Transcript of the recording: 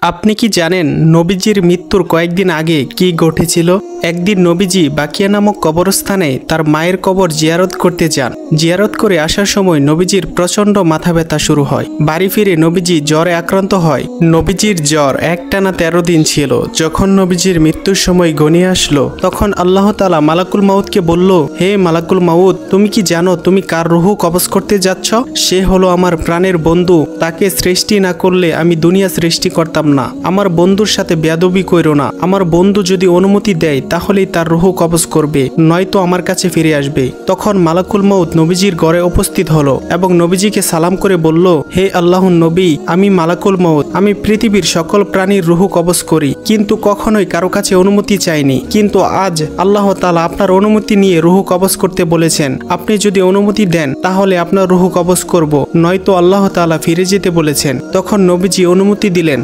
আপনি কি জানেন নবীজির মৃত্যুর কয়েকদিন আগে কি ঘটেছিল? একদিন নবীজি বাকিয়া নামক কবরস্থানে তার মায়ের কবর জিয়ারত করতে যান। জিয়ারত করে আসার সময় নবীজির প্রচণ্ড মাথা ব্যথা শুরু হয়। বাড়ি ফিরে নবীজি জ্বরে আক্রান্ত হয়। নবীজির জ্বর একটানা 13 দিন ছিল। যখন নবীজির মৃত্যুর সময় ঘনিয়ে আসলো, তখন আল্লাহ তাআলা মালাকুল মাউতকে বলল, হে মালাকুল মাউত, তুমি কি জানো তুমি কার রুহু কবজ করতে যাচ্ছ? সে হলো আমার প্রাণের বন্ধু। তাকে সৃষ্টি না করলে আমি দুনিয়া সৃষ্টি করতাম না। আমার বন্ধুর সাথে বেয়াদবি কইরো না। আমার বন্ধু যদি অনুমতি দেয় তাহলেই তার রুহু কবজ করবে, নয়তো আমার কাছে ফিরে আসবে। তখন মালাকুল মাউত নবীজির ঘরে উপস্থিত হলো এবং নবীজিকে সালাম করে বলল, হে আল্লাহর নবী, আমি মালাকুল মাউত। আমি পৃথিবীর সকল প্রাণীর রুহু কবজ করি, কিন্তু কখনোই কারো কাছে অনুমতি চাইনি। কিন্তু আজ আল্লাহ তাআলা আপনার অনুমতি নিয়ে রুহু কবজ করতে বলেছেন। আপনি যদি অনুমতি দেন তাহলে আপনার রুহু কবজ করব, নয়তো আল্লাহ তাআলা ফিরে যেতে বলেছেন। তখন নবীজি অনুমতি দিলেন